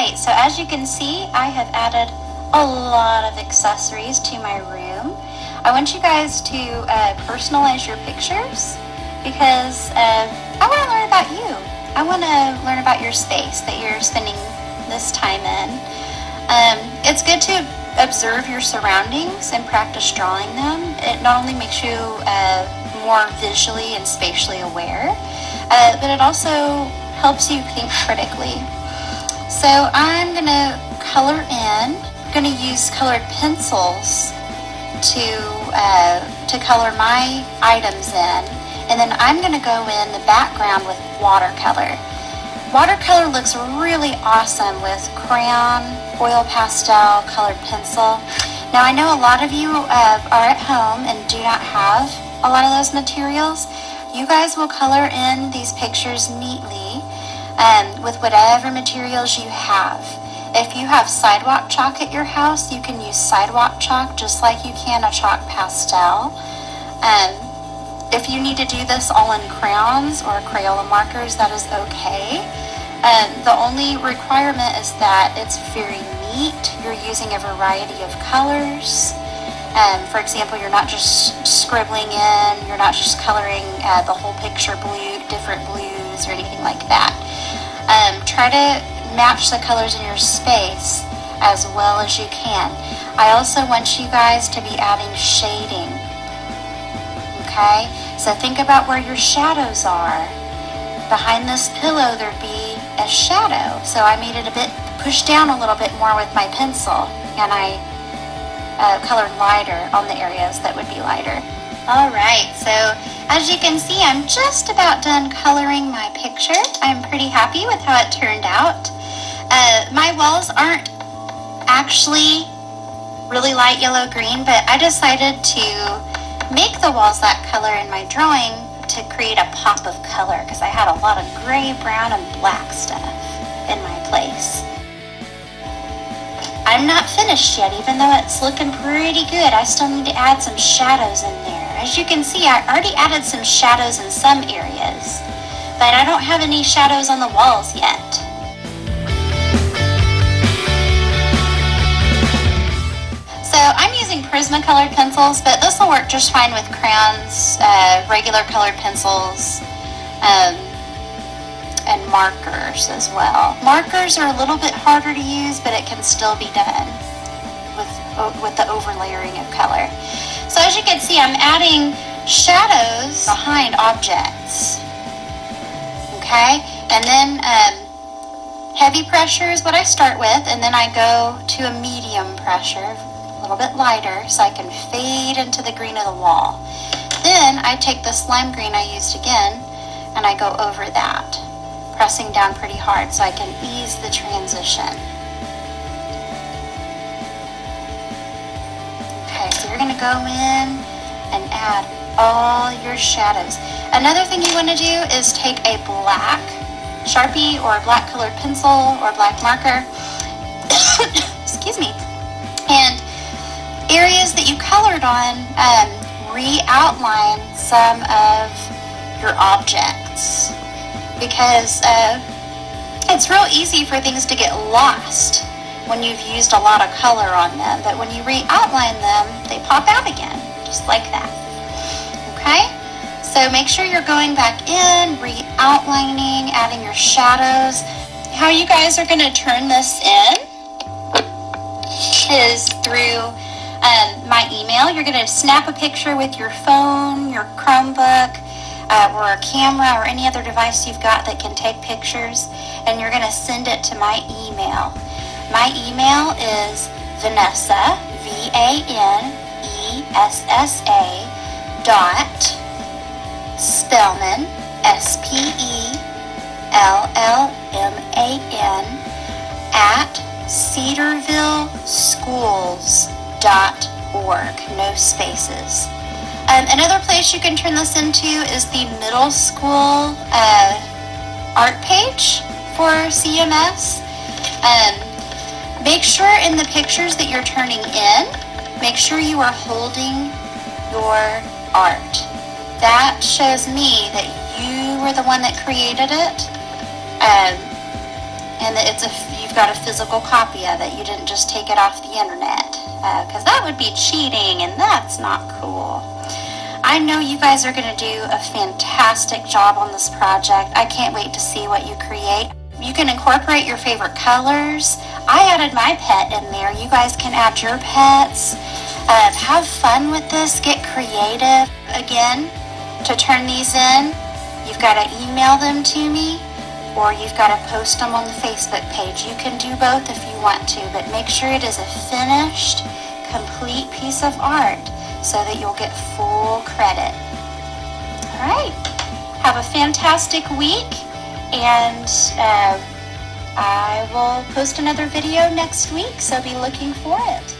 right, so as you can see, I have added a lot of accessories to my room. I want you guys to personalize your pictures because I want to learn about you. I want to learn about your space that you're spending this time in. It's good to observe your surroundings and practice drawing them. It not only makes you more visually and spatially aware, but it also helps you think critically. So I'm going to color in. I'm going to use colored pencils to color my items in, and then I'm going to go in the background with watercolor. Watercolor looks really awesome with crayon, oil pastel, colored pencil. Now I know a lot of you are at home and do not have a lot of those materials. You guys will color in these pictures neatly with whatever materials you have. If you have sidewalk chalk at your house, you can use sidewalk chalk just like you can a chalk pastel. If you need to do this all in crayons or Crayola markers, that is okay. The only requirement is that it's very neat. You're using a variety of colors. For example, you're not just scribbling in, you're not just coloring the whole picture blue, different blues or anything like that. Try to match the colors in your space as well as you can. I also want you guys to be adding shading. Okay? So think about where your shadows are. Behind this pillow there'd be a shadow. So I made it a bit pushed down a little bit more with my pencil, and I colored lighter on the areas that would be lighter. Alright, so as you can see, I'm just about done coloring my picture. I'm pretty happy with how it turned out. My walls aren't actually really light yellow green, but I decided to make the walls that color in my drawing to create a pop of color because I had a lot of gray, brown, and black stuff in my place. I'm not finished yet, even though it's looking pretty good. I still need to add some shadows in there. As you can see, I already added some shadows in some areas, but I don't have any shadows on the walls yet. So I'm using Prismacolor pencils, but this will work just fine with crayons, regular colored pencils, and markers as well. Markers are a little bit harder to use, but it can still be done with the overlayering of color. So as you can see, I'm adding shadows behind objects. Okay, and then heavy pressure is what I start with, and then I go to a medium pressure, a little bit lighter, so I can fade into the green of the wall. Then I take the slime green I used again, and I go over that, pressing down pretty hard so I can ease the transition. Okay, so you're going to go in and add all your shadows. Another thing you want to do is take a black Sharpie or a black colored pencil or black marker, excuse me, and areas that you colored on, re-outline some of your objects, because it's real easy for things to get lost when you've used a lot of color on them, but when you re-outline them, they pop out again, just like that. Okay? So make sure you're going back in, re-outlining, adding your shadows. How you guys are going to turn this in is through my email. You're going to snap a picture with your phone, your Chromebook, or a camera or any other device you've got that can take pictures, and you're going to send it to my email. My email is Vanessa, VANESSA .Spellman, SPELLMAN @cedarvilleschools.org, no spaces. Another place you can turn this into is the middle school art page for CMS. Make sure in the pictures that you're turning in, make sure you are holding your art. That shows me that you were the one that created it, and that you've got a physical copy of it. You didn't just take it off the internet, because that would be cheating, and that's not cool. I know you guys are going to do a fantastic job on this project. I can't wait to see what you create. You can incorporate your favorite colors. I added my pet in there. You guys can add your pets. Have fun with this. Get creative. Again, to turn these in, you've got to email them to me, or you've got to post them on the Facebook page. You can do both if you want to, but make sure it is a finished, complete piece of art so that you'll get full credit. All right. Have a fantastic week, and I will post another video next week, so be looking for it.